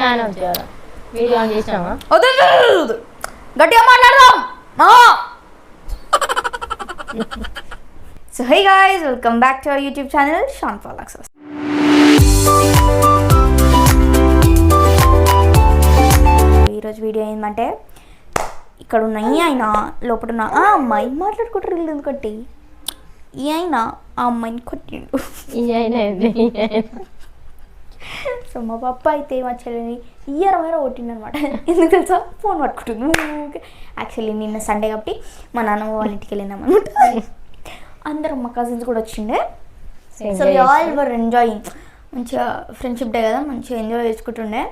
Video on చేసినావా? గట్టిగా మాట్లాడదాం. So hi guys, welcome back to our YouTube channel Shanth vlogs. ఈరోజు వీడియో ఏంటంటే ఇక్కడ ఉన్న ఈ ఆయన లోపల ఉన్న ఆ అమ్మాయి మాట్లాడుకుంటారు ఎందుకంటే ఈ ఆయన ఆ అమ్మాయిని కొట్టిండు. సో మా పప్ప అయితే మా చెల్లిని ఇయరమైన కొట్టిండు అనమాట. ఎందుకు తెలుసా, ఫోన్ పట్టుకుంటుంది. యాక్చువల్లీ నిన్న సండే కాబట్టి మా నాన్నమ్మ వాళ్ళ ఇంటికి వెళ్ళినాం అనమాట. అందరం మా కజిన్స్ కూడా వచ్చిండే. So we all were enjoying. మంచిగా ఫ్రెండ్షిప్ డే కదా, మంచిగా ఎంజాయ్ చేసుకుంటుండే.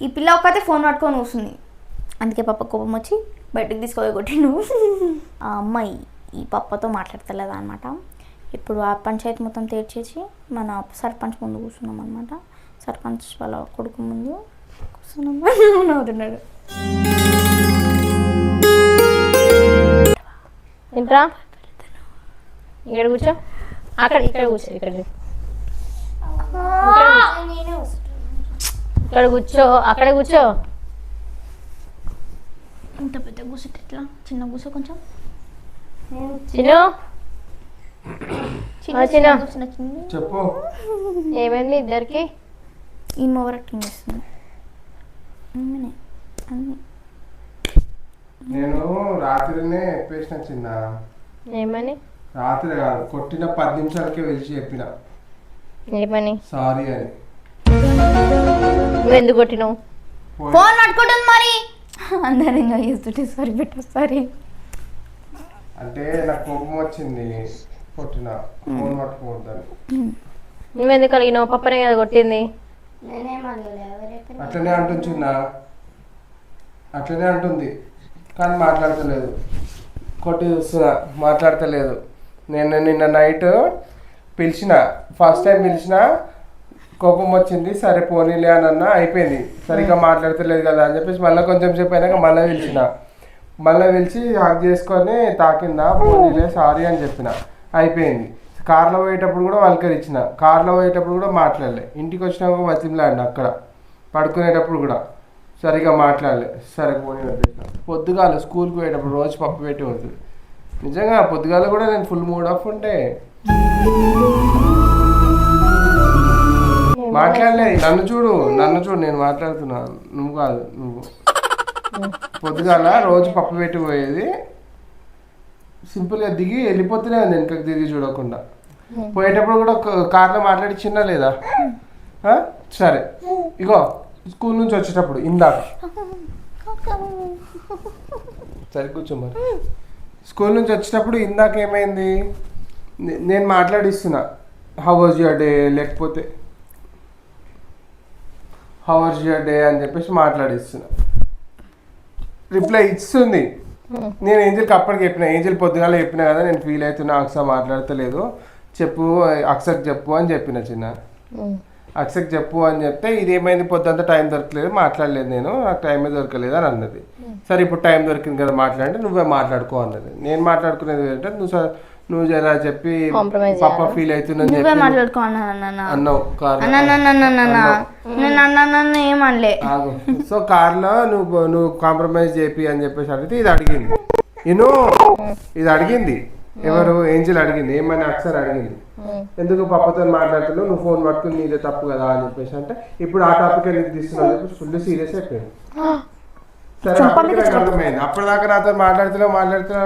ఈ పిల్ల ఒక్కతే ఫోన్ పట్టుకొని కూర్చుంది. అందుకే పప్ప కోపం వచ్చి బయటకు తీసుకొని కొట్టిండు. ఆ అమ్మాయి ఈ పప్పతో మాట్లాడతలేదా అనమాట. ఇప్పుడు ఆ పంచాయతీ మొత్తం తీర్చేసి మన సర్పంచ్ ముందు కూర్చున్నాం అనమాట. సర్పంచ్ వాళ్ళ కొడుకు ముందు కూర్చున్నాం. అవుతున్నాడు. ఏంట్రా ఇక్కడ కూర్చో, అక్కడ ఇక్కడ కూర్చో, ఇక్కడ ఇక్కడ కూర్చో, అక్కడ కూర్చో. ఇంత పెద్ద కూర్చుంటే ఎట్లా, చిన్న కూర్చో కొంచెం. చిన్న చెప్పు, ఏమైంది ఇద్దరికి? ఈ ఓవర్ యాక్టింగ్ చేస్తుంది. నేను రాత్రినే చెప్పేసిన చిన్న. ఏమని? రాత్రి కాదు, కొట్టిన 10 నిమిషాలకే వెళ్ళి చెప్పిన ఏమని సారీ అని. నువ్వు ఎందుకు కొట్టినావు? ఫోన్ పట్టుకుంటుంది మరి. అందరు ఎంజాయ్ చేస్తుంటే సారీ పెట్టా సారీ అంటే నాకు కోపం వచ్చింది, కొట్టిన. ఫోన్ పట్టుకోవద్దని. నువ్వెందుకు కలిగినావు? పప్పనే కదా కొట్టింది. అట్లనే అంటుంది చిన్న, అట్లనే అంటుంది కానీ మాట్లాడతలేదు. కొట్టి చూస్తున్నా, మాట్లాడతలేదు. నేను నిన్న నైట్ పిలిచిన, ఫస్ట్ టైం పిలిచిన, కోపం వచ్చింది. సరే పోనీలే అని అన్నా, అయిపోయింది. సరిగ్గా మాట్లాడతలేదు కదా అని చెప్పేసి మళ్ళీ కొంచెం సేపు అయినాక మళ్ళీ పిలిచిన. మళ్ళీ పిలిచి హగ్ చేసుకొని తాకిందా, పోనీలే సారీ అని చెప్పిన, అయిపోయింది. కార్లో పోయేటప్పుడు కూడా వల్కరించిన, కార్లో పోయేటప్పుడు కూడా మాట్లాడలే. ఇంటికి వచ్చినాక బతిమలాడిన, అక్కడ పడుకునేటప్పుడు కూడా సరిగా మాట్లాడలే. సరే పోనీ వదిలేసిన. పొద్దుగాల స్కూల్కి పోయేటప్పుడు రోజు పప్పు పెట్టి వస్తుంది. నిజంగా పొద్దుగాల కూడా నేను ఫుల్ మూడ్ ఆఫ్ ఉంటే మాట్లాడలే. నన్ను చూడు నేను మాట్లాడుతున్నా, నువ్వు కాదు. నువ్వు పొద్దుగాల రోజు పప్పు పెట్టి పోయేది, సింపుల్గా దిగి వెళ్ళిపోతూనే ఉంది వెనకకి తిరిగి చూడకుండా. పోయేటప్పుడు కూడా కార్లో మాట్లాడిచ్చినా లేదా? సరే ఇగో స్కూల్ నుంచి వచ్చేటప్పుడు ఇందాక సరే కూర్చో మరి. స్కూల్ నుంచి వచ్చేటప్పుడు ఇందాక ఏమైంది, నేను మాట్లాడిస్తున్నా హౌ వాజ్ యువర్ డే, లేకపోతే హౌ వాజ్ యువర్ డే అని చెప్పేసి మాట్లాడిస్తున్నా. రిప్లై ఇస్తుంది. నేను ఏంజల్కి అప్పటికి చెప్పిన, ఏంజల్ పొద్దుగాల చెప్పినా కదా నేను ఫీల్ అవుతున్నా, అక్స మాట్లాడతలేదు, చెప్పు అక్సకి చెప్పు అని చెప్పిన. చిన్న అక్సకి చెప్పు అని చెప్తే ఇదేమైంది, పొద్దుంతా టైం దొరకలేదు, మాట్లాడలేదు, నాకు టైమే దొరకలేదు అని అన్నది. సరే ఇప్పుడు టైం దొరికింది కదా మాట్లాడంటే నువ్వే మాట్లాడుకో అన్నది. నేను మాట్లాడుకునేది ఏంటంటే నువ్వు జరా చెప్పి పాప ఫీల్ అవుతుందని చెప్పి అన్నావు ఏమనలే. సో కార్లో నువ్వు కాంప్రమైజ్ చేపి అని చెప్పేసి అడిగితే ఇది అడిగింది. ఇది అడిగింది ఎవరు, ఏంజల్ అడిగింది. ఏమని అక్సర్ అడిగింది, ఎందుకు పాపతో మాట్లాడుతున్నావు, నువ్వు ఫోన్ పట్టుకుని నీదే తప్పు కదా అని చెప్పేసి అంటే ఇప్పుడు ఆ టాపిక్ ఎందుకు తీస్తున్నావు అని చెప్పేసి ఫుల్ సీరియస్ అయిపోయింది. సరే అర్థమైంది. అప్పటిదాకా నాతో మాట్లాడుతున్నావు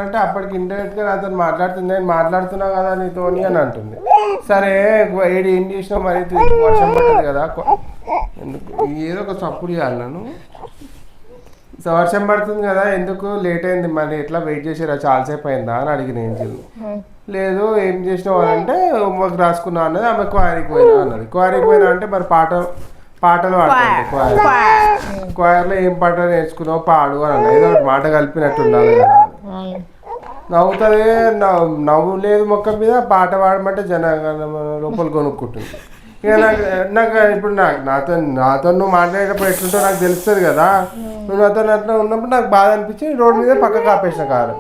అంటే అప్పటికి ఇంటర్నెట్ గా నాతో మాట్లాడుతుంది, నేను మాట్లాడుతున్నా కదా నీతోని అని అంటుంది. సరే ఏం చేసినావు మరి, వర్షం పడ్డది కదా, ఎందుకు ఏదో ఒక సప్పుడు చేయాలి నన్ను. వర్షం పడుతుంది కదా, ఎందుకు లేట్ అయింది మరి, ఎట్లా వెయిట్ చేసారా, చాలాసేపు అయిందా అని అడిగిన ఏంజల్. లేదు ఏం చేసినావు అని అంటే హోంవర్క్ రాసుకున్నా అన్నది. ఆమె క్వారీకి పోయినా అన్నది. క్వారీకి పోయినా అంటే మరి పాటలు పాడుతుంది. క్వారీలో ఏం పాట నేర్చుకున్నావు పాడు అని అన్న. ఏదో ఒకటి మాట కలిపినట్టు ఉండాలి కదా. నవ్వుతుంది, నవ్వు లేదు మొక్క మీద, పాట పాడమంటే లోపల కొనుక్కుంటుంది. ఇక నాకు ఇప్పుడు నాతో నువ్వు మాట్లాడేటప్పుడు ఎట్లుంటో నాకు తెలుస్తుంది కదా. నువ్వు నాతో అట్లా ఉన్నప్పుడు నాకు బాధ అనిపించి రోడ్డు మీద పక్కకు ఆపేసిన కారు.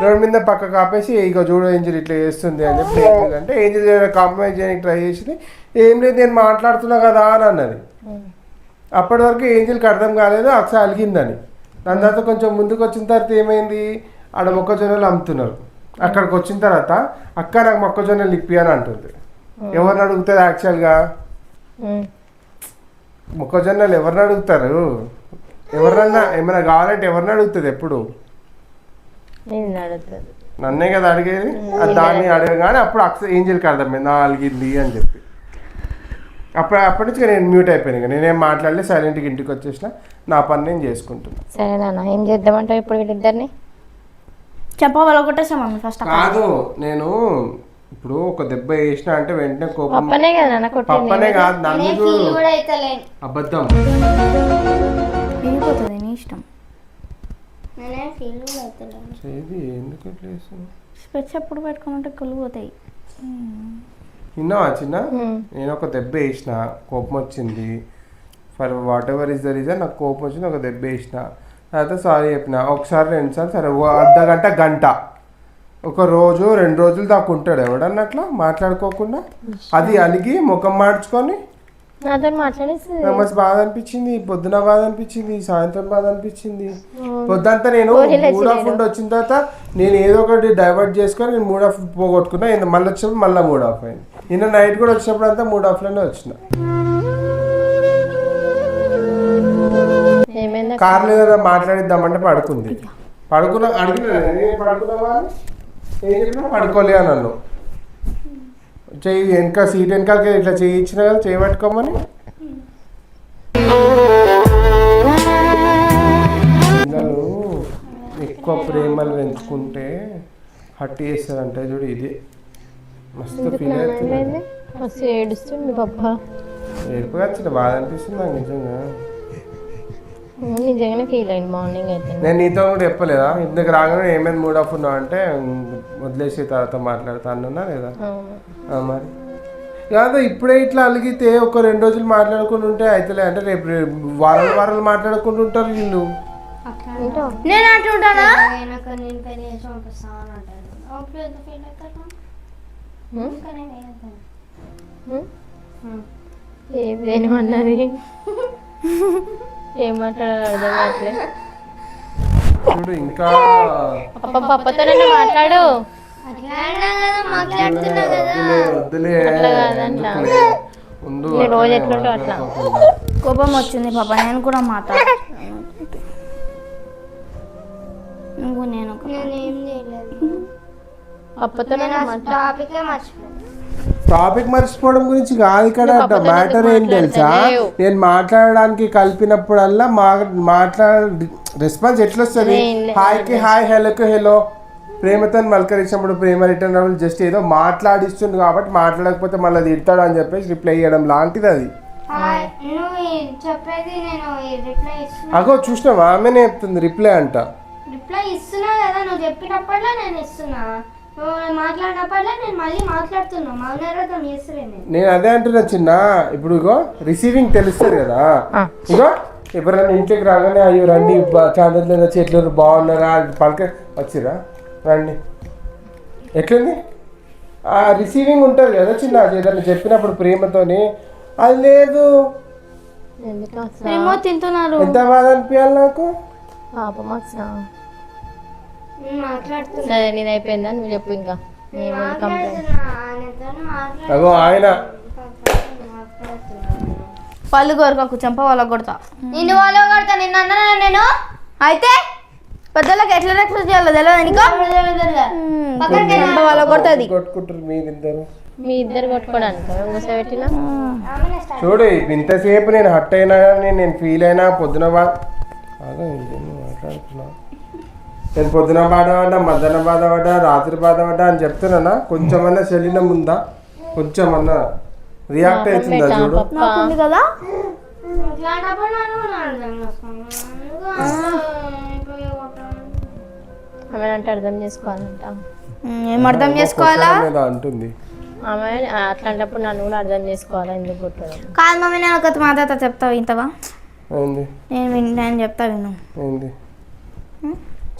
రోడ్డు మీద పక్కకు ఆపేసి ఇక చూడు ఏంజల్ ఇట్లా చేస్తుంది అని చెప్పి అంటే ఏంజల్ కాంప్రమైజ్ చేయడానికి ట్రై చేసింది. ఏం లేదు నేను మాట్లాడుతున్నా కదా అని అన్నది. అప్పటి వరకు ఏంజిల్కి అర్థం కాలేదు అక్ష అలిగిందని. దాని తర్వాత కొంచెం ముందుకు వచ్చిన తర్వాత ఏమైంది, ఆడ మొక్కజొన్నలు అమ్ముతున్నారు. అక్కడికి వచ్చిన తర్వాత అక్క నాకు మొక్కజొన్నలు ఇప్పి అని అంటుంది. ఎవరిని అడుగుతుంది యాక్చువల్గా? మొక్కజొన్నలు ఎవరిని అడుగుతారు? ఎవరన్నా ఏమైనా కావాలంటే ఎవరిని అడుగుతుంది ఎప్పుడు? నన్నే కదా అడిగేది. దాన్ని అడగగానే అప్పుడు ఏంజిల్కి అర్థమైంది అలిగింది అని చెప్పి. అప్పటి నుంచి నేను మ్యూట్ అయిపోయాను. ఇక నేనేం మాట్లాడలేదు, సైలెంట్గా ఇంటికి వచ్చేసిన, నా పని నేను చేసుకుంటున్నా. సరేనా, ఏం చేద్దామంటావు ఇప్పుడు వీళ్ళిద్దరిని? చెప్పవాలి కొట్టేసాం మమ్మీ ఫస్ట్. కాదు, నేను ఇప్పుడు ఒక దెబ్బ వేసిన అంటే వెంటనే కోపం. పప్పనే కదా పప్పనే కాదు, నన్ను అబద్ధం వెళ్ళిపోతుంది నీ ఇష్టం. ఎందుకు స్పెట్స్ ఎప్పుడు పెట్టుకోమంటే కొలిపోతాయి. విన్నావా చిన్న? నేను ఒక దెబ్బ వేసిన, కోపం వచ్చింది. For what ever is the reason నాకు కోపం వచ్చింది, ఒక దెబ్బ వేసిన. తర్వాత సారీ చెప్పిన, ఒకసారి 2 సార్లు, సరే అర్ధ గంట ఒక రోజు 2 రోజులు దాకా ఉంటాడు ఎవడన్నట్లా మాట్లాడుకోకుండా. అది అలిగి ముఖం మార్చుకొని నాతో మాట్లాడేసి మస్తు బాధ అనిపించింది. పొద్దున బాధ అనిపించింది, సాయంత్రం బాధ అనిపించింది. పొద్దంతా నేను మూడ్ ఆఫ్ ఉండి వచ్చిన తర్వాత నేను ఏదో ఒకటి డైవర్ట్ చేసుకొని నేను మూడ్ ఆఫ్ పోగొట్టుకున్నా. మళ్ళీ వచ్చినప్పుడు మళ్ళీ మూడ్ ఆఫ్ అయింది. నిన్న నైట్ కూడా వచ్చినప్పుడు అంతా మూడ్ ఆఫ్లోనే వచ్చిన. కార్లో ఏదైనా మాట్లాడిద్దామంటే పడుకుంది. పడుకున్నావా ఏం చెప్పినా పడుకోలే అని అన్నాను. చెయ్యి వెనక సీట్ వెనకాలకి ఇట్లా చేయించిన కదా, చేయి పట్టుకోమని. పిల్లలు ఎక్కువ ప్రేమలు పెంచుకుంటే హట్ చేస్తారంటే చూడు, ఇది మస్తు ఫీల్ అవుతుంది. ఏడుస్తుంది పాప. ఏడుపుగా వచ్చిన బాధ అనిపిస్తుంది నాకు నిజంగా. నిజంగానే ఫీల్ అయింది మార్నింగ్ అయితే. నేను నీతో కూడా చెప్పలేదా ఇందుకు రాగానే ఏమైనా మూడ్ ఆఫ్ ఉన్నావు అంటే వదిలేసి తర్వాత మాట్లాడుతా అన్నా లేదా? మరి కాదు, ఇప్పుడే ఇట్లా అలిగితే ఒక 2 రోజులు మాట్లాడుకుంటూ ఉంటే అయితలే అంటే రేపు వారాలు మాట్లాడుకుంటూ ఉంటారు వీళ్ళు. నేను అంటుంటానా ఏమన్నది? ఏం మాట్లాడాలి అర్థం కావట్లేదు. చూడు ఇంకా పప్పతో మాట్లాడు. రోజు ఎట్లుంటో అట్లా కోపం వచ్చింది పాప, నేను కూడా మాట్లాడు. నువ్వు నేను టాపిక్ మర్చిపోవడం గురించి కాదు ఇక్కడ. మ్యాటర్ ఏం తెలుసా, నేను మాట్లాడడానికి కలిపినప్పుడల్లా రెస్పాన్స్ ఎట్లా వస్తుంది? హాయ్కి హాయ్, హెలోకి హెలో. ప్రేమతో మలకరించినప్పుడు ప్రేమ రిటర్న్ అవ్వాలి. జస్ట్ ఏదో మాట్లాడిస్తుంది కాబట్టి మాట్లాడకపోతే మళ్ళీ తిడతాడు అని చెప్పేసి రిప్లై ఇవ్వడం లాంటిది అది. అగో చూసినావా, ఆమెనే చెప్తుంది రిప్లై అంట. రిప్లై ఇస్తున్నా కదా, నువ్వు చెప్పినప్పుడల్లా నేను ఇస్తున్నా, మాట్లాడినప్పుడల్లా నేను మళ్ళీ మాట్లాడుతున్నా. నేను అదే అంటున్నా చిన్న. ఇప్పుడు ఇగో రిసీవింగ్ తెలుస్తుంది కదా, ఇగో ఎవరైనా ఇంటికి రాగానే అయ్యో రండి ఛానల్ వచ్చి ఎట్లా బాగున్నారా పలక వచ్చిరా రండి ఎట్లుంది ఆ రిసీవింగ్ ఉంటుంది కదా చిన్న. ఏదైనా చెప్పినప్పుడు ప్రేమతోని అది లేదు. తింటున్నారు ఎంత బాధ అనిపించాలి నాకు. సరే నేను అయిపోయిందా, నువ్వు చెప్పు ఇంకా. అగో ఆయన పళ్ళు కొరకకు, చెంప వాళ్ళ కొడతా. నిన్ను వాళ్ళ కొడతా, నిన్ను అన్నా నేను. అయితే పెద్దలకు ఎట్లా రెస్పెక్ట్ చేయాలో తెలియదు నీకు. వాళ్ళ కొడుతుంది. కొట్టుకుంటారు మీరిద్దరు. మీ ఇద్దరు కొట్టుకోవడానికి చూడు ఇంతసేపు నేను హట్ అయినా నేను ఫీల్ అయినా పొద్దున మాట్లాడుతున్నా. నేను పొద్దున బాధపడ్డా, మధ్యాహ్నం బాధపడ్డా, రాత్రి బాధపడ్డా అని చెప్తున్నానా? కొంచెమన్నా శరీరం ఉందా? కొంచెమన్నా రియాక్ట్ అవుతుందా? చూడు కదా అంటే అర్థం చేసుకోవాలంట. ఏం అర్థం చేసుకోవాలా అంటుంది ఆమె. అట్లాంటప్పుడు నన్ను కూడా అర్థం చేసుకోవాలా, ఎందుకు కొట్టడం కాదు మమ్మీ. నేను ఒక మాట చెప్తావు ఇంతవా? నేను చెప్తా విను. ఏంది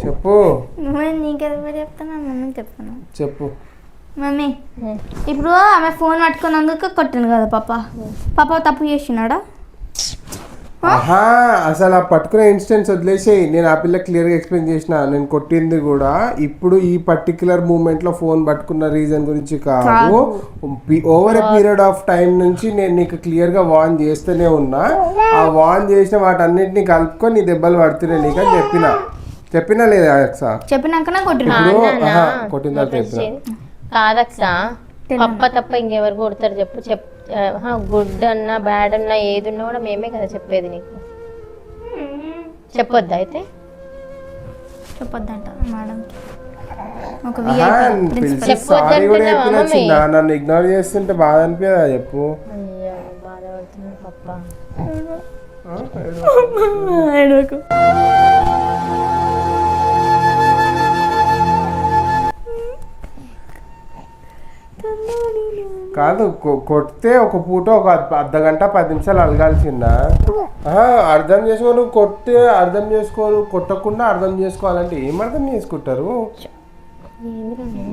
చెప్పు. నీకెవరు చెప్తాను? మమ్మీ చెప్తాను. చెప్పు మమ్మీ. ఇప్పుడు ఆమె ఫోన్ పట్టుకున్నందుకు కొట్టింది కదా పాప. పాప తప్పు చేసినాడా? ఆహా అసలు ఆ పట్టుకునే ఇన్స్టెన్స్ వదిలేసేయి. నేను ఆ పిల్ల క్లియర్గా ఎక్స్ప్లెయిన్ చేసిన, నేను కొట్టింది కూడా ఇప్పుడు ఈ పర్టికులర్ మూమెంట్లో ఫోన్ పట్టుకున్న రీజన్ గురించి కాదు. Over a period of time నుంచి నేను నీకు క్లియర్గా వార్న్ చేస్తూనే ఉన్నా. ఆ వార్న్ చేసిన వాటన్నిటిని కలుపుకొని నీ దెబ్బలు పడుతున్నాయి నీకు అని చెప్పినా లేదా అక్స? చెప్పినాకనే కొట్టినా. కొట్టిన తర్వాత చెప్పిన కాదక్స, పప్ప తప్ప ఇంకెవరు కొడతారు చెప్పు? గుడ్ అన్నా బ్యాడ్ అన్నా ఏది ఉన్నా కూడా మేమే కదా చెప్పేది నీకు. చెప్పొద్దా అయితే? చెప్పొద్దంట మేడం. ఒక సారీ కూడా చెప్పిన చిన్న, నన్ను ఇగ్నోర్ చేస్తుంటే బాధ అనిపించదా చెప్పు? బాధపడుతున్నాను పప్ప. కాదు కొడితే ఒక పూట ఒక అర్ధగంట 10 నిమిషాలు అలగాల్సిందా? అర్థం చేసుకో. నువ్వు కొట్టే అర్థం చేసుకోరు, కొట్టకుండా అర్థం చేసుకోవాలంటే ఏం అర్థం చేసుకుంటారు?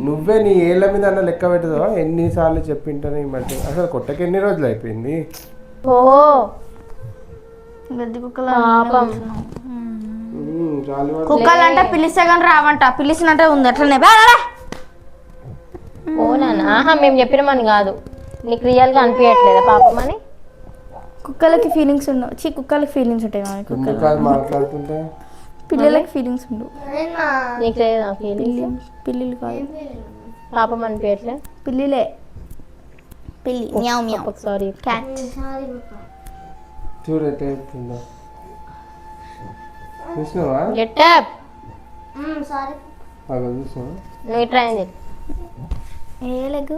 నువ్వే నీ ఏళ్ళ మీద అన్న లెక్క పెట్టదో ఎన్నిసార్లు చెప్పింటాను ఈ మధ్య. అసలు కొట్టకి ఎన్ని రోజులు అయిపోయింది? కుక్కలంటే పిలిస్తే కానీ రావంట, పిలిచినట్టే ఉంది అట్లనే. ఓనా మేము చెప్పినామని కాదు, నీకు రియల్గా అనిపించట్లేదా పాపం అని? కుక్కలకి ఫీలింగ్స్ ఉండవు. కుక్కలకి ఫీలింగ్స్ ఉంటాయి. మాట్లాడుతుంటే పిల్లలకి ఫీలింగ్స్ ఉండవు. నీకు లేదా ఫీలింగ్స్? పిల్లిలు కాదు, పాపం అనిపించట్లే. పిల్లిలే. పిల్లి మ్యావ్ మ్యావ్. Sorry cat. చూడు ఎట్లా చెప్తుందో చూసినావా? Get up. సారీ చూసినావా? నువ్వు ట్రై చేయి. ఏ లెగ్గు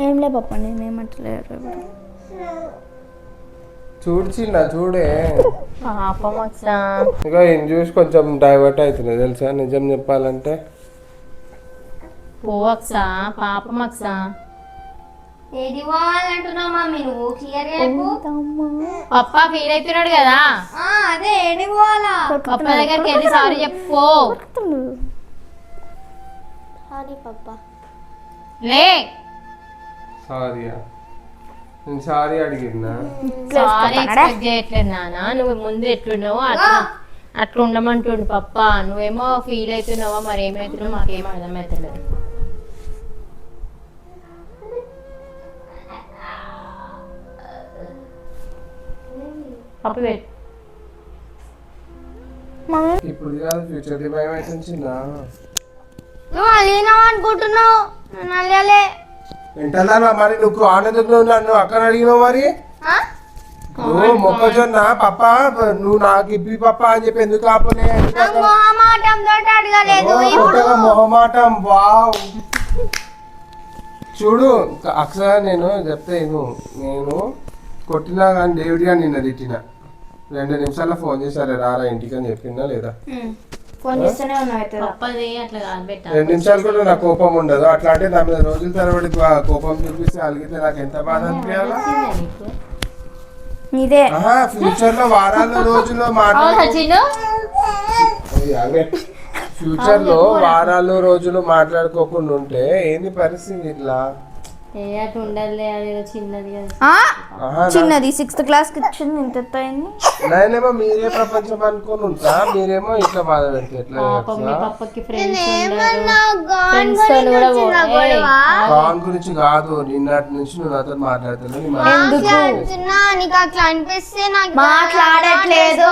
ఏం లే పప్ప, నేనేమంటలేరు. చూడు చిన్న చూడే పాపం అక్స. ఇంకా ఏం చూసి కొంచెం డైవర్ట్ అవుతుంది తెలుసా నిజం చెప్పాలంటే. పో అక్స, పాపం అక్స. ఏది పోవాలంటున్నావు మమ్మీ నువ్వు? క్లియర్ పప్ప ఫీల్ అవుతున్నాడు కదా, అదే ఏడి పోవాలా? పప్ప దగ్గరికి వెళ్ళి సారీ చెప్పు. సారీ పప్ప. లే సారీయా? నేను సారీ అడిగినా? సారీ ఎక్స్పెక్ట్ చేయట్లేదు నాన్న. నువ్వు ముందు ఎట్లున్నావో అట్లా ఉండమంటుండు పప్ప. నువ్వేమో ఫీల్ అవుతున్నావా మరి ఏమవుతున్నావు మాకేం అర్థమవుతలేదు. పప్పు పెట్టు. ఇప్పుడు కాదు ఫ్యూచర్ భయం అవుతుంది చిన్న. నువ్వు అలిగినావు అనుకుంటున్నావు, అలలే వింటా మరి. నువ్వు ఆనందంలో నన్ను అక్కడ అడిగినావు మరి. నువ్వు మొక్కజొన్న పప్ప నువ్వు నాకు ఇప్పి పప్ప అని చెప్పి ఎందుకు ఆపలే? మొహమాటం. వావ్ చూడు అక్షర, నేను చెప్తే నేను కొట్టినా కానీ డేవిడ్ గారు నిన్న తిట్టిన 2 నిమిషాల్లో ఫోన్ చేశారు రారా ఇంటికి అని చెప్పిందా లేదా? ఫోన్ చేస్తూనే ఉన్నావు. 2 నిమిషాలు కూడా నాకు కోపం ఉండదు. అట్లా అంటే నా మీద రోజుల తరబడి కోపం చూపిస్తే అలిగితే నాకు ఎంత బాధ అనిపించాలా? ఫ్యూచర్ లో వారాలు రోజుల్లో ఫ్యూచర్ లో వారాలు రోజులు మాట్లాడుకోకుండా ఉంటే ఏంది పరిస్థితి ఇట్లా? చిన్నది 6th క్లాస్ కి వచ్చింది, ఇంత అయింది. నేనేమో మీరే ప్రపంచం అనుకోని ఉంటా, మీరేమో ఇట్లా బాధ పెడితే ఎట్లా? కాన్ గురించి కాదు, నిన్నటి నుంచి నువ్వు నాతో మాట్లాడుతున్నావు. మాట్లాడట్లేదు,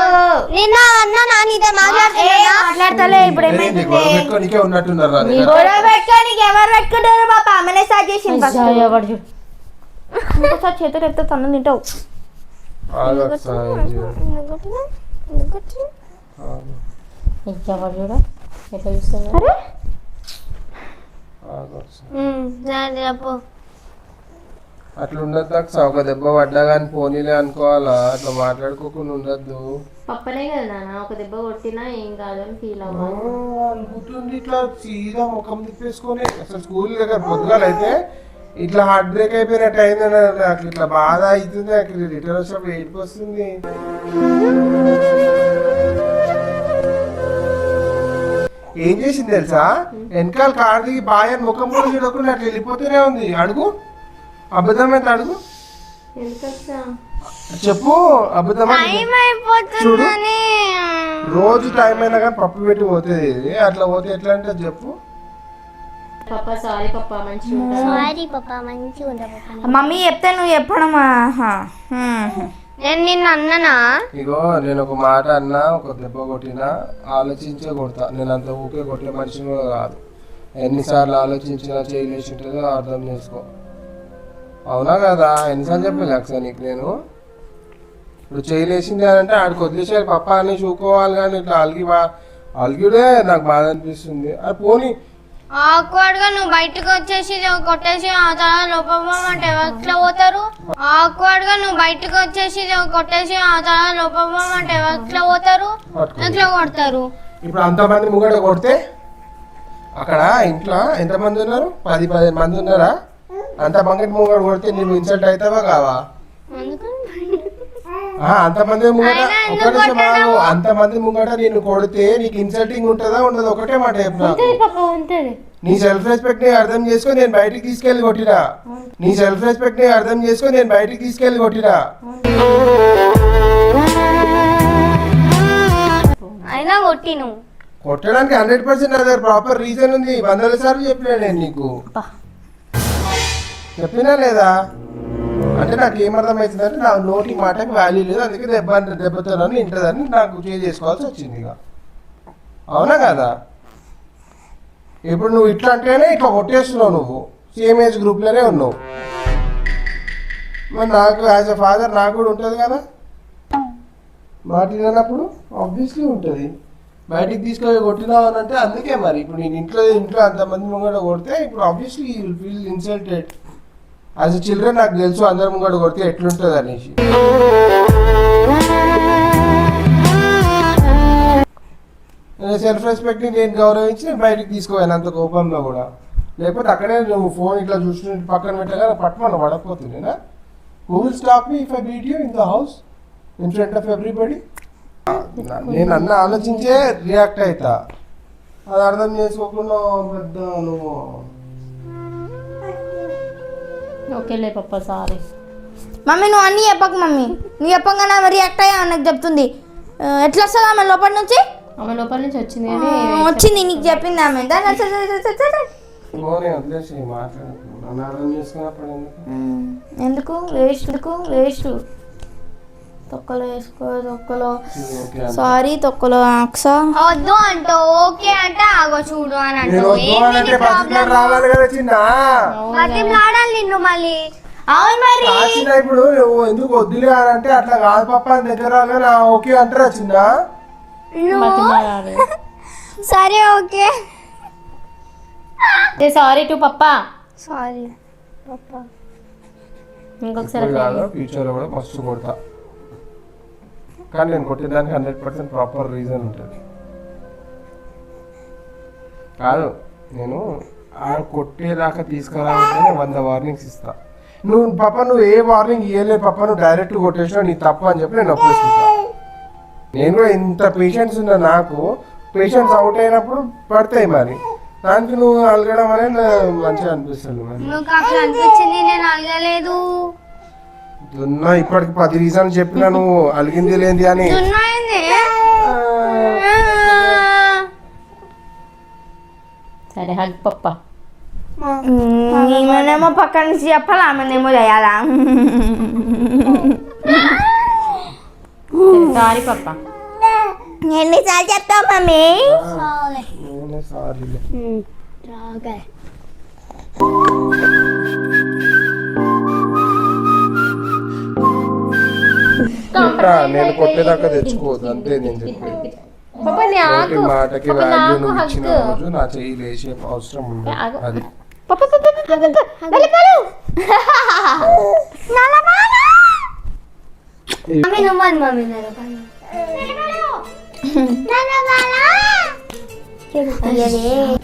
మాట్లాడతలే. ఇప్పుడు నీకే ఉన్నట్టున్నారు. ఎవరు పెట్టుకుంటారు పాప? అమ్మనే స్టార్ట్ చేసింది. ఇంకోసారి చేతులు ఎత్తే తన్ను తింటావు. అట్లా ఉండద్దు అక్క. ఒక దెబ్బ పడ్డా కానీ పోనీలే అనుకోవాలా? అట్లా మాట్లాడుకోకుండా ఉండద్దు. పప్పలే కదా నాన్న, ఒక దెబ్బ కొట్టినా ఏం కాదని ఫీల్ అనుకుంటుంది. ఇట్లా సీదా ముఖం తిప్పేసుకొని అసలు స్కూల్ దగ్గర పొద్దుగాలు అయితే ఇట్లా హార్ట్ బ్రేక్ అయిపోయినట్టు అయిందని నాకు ఇట్లా బాధ అవుతుంది. నాకు రిటర్న్ వచ్చినప్పుడు ఏడుపు వస్తుంది. ఏం చేసింది తెలుసా? వెనకాల కార్ దిగి బాయ్ అని ముఖం కూడా చూడకుండా అట్లా వెళ్ళిపోతూనే ఉంది. అడుగు, అబద్ధమైతే అడుగు, చెప్పు అబద్ధమైతే. చూడు, రోజు టైం అయినా కానీ పప్పు పెట్టి పోతుంది ఇది. అట్లా పోతే ఎట్లా అంటే చెప్పు. మమ్మీ చెప్తే నువ్వు చెప్పడమా? నేను నిన్న అన్ననా? ఇగో నేను ఒక మాట అన్నా, ఒక దెబ్బ కొట్టినా ఆలోచించే కొడతా. నేను అంత ఊకే కొట్టే మనిషిని కూడా కాదు. ఎన్నిసార్లు ఆలోచించినా చేయలేసి ఉంటుందో అర్థం చేసుకో. అవునా కదా? ఎన్నిసార్లు చెప్పాను అక్సా నీకు నేను? ఇప్పుడు చేయలేసింది అని అంటే ఆడికి వదిలేసారు పప్ప అని చూకోవాలి. కానీ ఇట్లా అలిగిడే నాకు బాధ అనిపిస్తుంది. అది పోనీ ఆక్వర్డ్ గా నువ్వు బయటకు వచ్చేసి కొట్టేసి ఆ తర్వాత లోపమంటే ఎట్లా పోతారు? ఆక్వర్డ్ గా నువ్వు బయటకు వచ్చేసి కొట్టేసి ఆ తర్వాత లోపమంటే ఎట్లా పోతారు? ఎట్లా కొడతారు? ఇప్పుడు అంతమంది ముంగట కొడితే అక్కడ ఇంట్లో ఎంతమంది ఉన్నారు? 10-15 మంది ఉన్నారా? అంత మంగటి ముంగట కొడితే నువ్వు ఇన్సల్ట్ అవుతావా కావా? అంతమంది ముంగట ఒక నిమిషం ఆగు. అంతమంది ముంగట నేను కొడితే నీకు ఇన్సల్టింగ్ ఉంటుందా ఉండదు? ఒకటే మాట చెప్పు. నీ సెల్ఫ్ రెస్పెక్ట్ ని అర్థం చేసుకొని నేను బయటికి తీసుకెళ్లి కొట్టినా. నీ సెల్ఫ్ రెస్పెక్ట్ ని అర్థం చేసుకొని నేను బయటికి తీసుకెళ్లి కొట్టినా. అయినా కొట్టిను. కొట్టడానికి 100% నా దగ్గర ప్రాపర్ రీజన్ ఉంది. 100 సార్లు చెప్పినా నేను నీకు. చెప్పినా లేదా? అంటే నాకు ఏమర్థమవుతుందంటే నా నోటి మాటకి వాల్యూ లేదు, అందుకే దెబ్బతోనని ఇంటదని నాకు చేసుకోవాల్సి వచ్చింది. ఇక అవునా కదా? ఇప్పుడు నువ్వు ఇట్లా అంటేనే ఇట్లా కొట్టేస్తున్నావు. నువ్వు సేమ్ ఏజ్ గ్రూప్లోనే ఉన్నావు. మరి నాకు యాజ్ ఎ ఫాదర్ నాకు కూడా ఉంటుంది కదా మాట్లాడినప్పుడు. ఆబ్వియస్లీ ఉంటుంది. బయటికి తీసుకొని కొట్టినావు అని అంటే అందుకే మరి ఇప్పుడు నేను ఇంట్లో అంతమంది ముంగట కొడితే ఇప్పుడు obviously you will feel insulted. As a children నాకు తెలుసు అందరి ముంగట కొడితే ఎట్లుంటుంది అనేసి. సెల్ఫ్ రెస్పెక్ట్ ని నేను గౌరవించి నేను బయటకు తీసుకోవాలి అంత కోపంలో కూడా. లేకపోతే అక్కడే నువ్వు ఫోన్ ఇట్లా చూసి పక్కన పెట్టగా పట్టుమని పడకపోతుందేనా? Who will stop me if I beat you in the house in front of everybody? నేను అన్న ఆలోచించే రియాక్ట్ అవుతా. అది అర్థం చేసుకోకుండా పెద్ద నువ్వు. ఓకేలే పప్ప, సారీ. మమ్మీ నువ్వు అన్నీ చెప్పకు మమ్మీ. నువ్వు చెప్పగానే రియాక్ట్ అయ్యా నాకు చెప్తుంది. ఎట్లా వస్తుంది ఆమె లోపల నుంచి? ఆమె లోపల నుంచి వచ్చింది వచ్చింది నీకు చెప్పింది ఆమె. ఎందుకు వేస్ట్ తొక్కలో వేసుకో తొక్కలో. సారీ తొక్కలో అక్సా. వద్దు అంటో ఓకే అంటే ఆగో చూడు అని అంటూ నిన్ను మళ్ళీ. అవును మరి ఇప్పుడు ఎందుకు వద్దులే అంటే అట్లా కాదు పప్ప దగ్గర ఓకే అంటారా చిన్న? సరే okay. Sorry to papa. Sorry papa. ఇంకొకసారి ఫ్యూచర్ లో కూడా మస్తు కొడతా. కానీ నేను కొట్టేదానికి 100% ప్రాపర్ రీజన్ ఉంటుంది. కాదు నేను ఆ కొట్టేదాకా తీసుకురావాలంటే 100 వార్నింగ్స్ ఇస్తా. నువ్వు ఏ వార్నింగ్ ఇవ్వలేదు పప్ప, నువ్వు డైరెక్ట్ కొట్టేసినా నీ తప్ప అని చెప్పి నేను ఒప్పేసుకుంటా. నేను కూడా ఇంత పేషెన్స్ ఉన్నా. నాకు పేషెన్స్ అవుట్ అయినప్పుడు పడతాయి. మరి దానికి నువ్వు అలగడం అనేది మంచిగా అనిపిస్తుంది. దున్నా ఇప్పటికి 10 రీజన్లు చెప్పినా నువ్వు అలిగింది లేని అని. సరే హగ్ పప్ప. ఈమెనేమో పక్క నుంచి చెప్పాలి, ఆమెనేమో చేయాలా? సారీ పప్ప. ఎన్నిసార్లు చెప్తావు మమ్మీ? నేను కొట్టేదాకా తెచ్చుకోవద్దు అంతే నేను చెప్పేది. మాటకి వాల్యూ నువ్వు ఇచ్చిన రోజు నా చెయ్యి లేచే అవసరం ఉంది. అది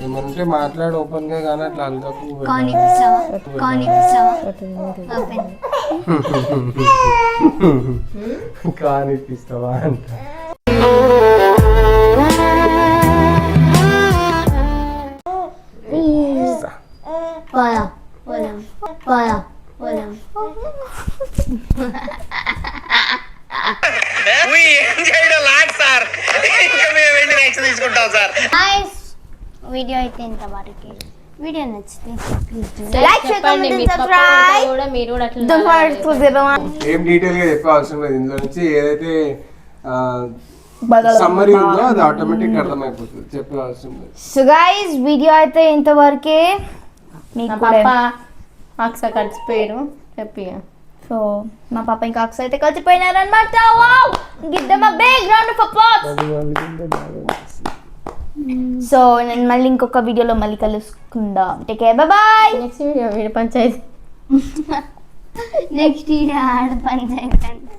ఏమంటే మాట్లాడు ఓపెన్ గా కానీ అట్లా అల్లకు కానిపిస్తావా అంట. పోదాం పోదాం పోదాం వీడియో అయితే ఇంతవరకు వీడియో నచ్చితే లైక్ చెప్పండి మీ పప్ప కూడా మీరు కూడా అట్లా ఏం డీటెయిల్ గా చెప్పే అవసరం లేదు ఇందులో నుంచి ఏదైతే సమ్మరీ ఉందో అది ఆటోమేటిక్ అర్థమైపోతుంది చెప్పే అవసరం లేదు. సో గైస్ వీడియో అయితే ఇంతవరకే. మీకు పాప అక్స కలిసిపోయారు చెప్పి సో మా పాప ఇంకా అక్స్ అయితే కలిసిపోయినారు అనమాట. Wow give them a big round of applause. So నేను మళ్ళీ ఇంకొక వీడియోలో మళ్ళీ కలుసుకుందాం. Take care bye bye. Next video panchayati next video ఆడ పంచాయతీ.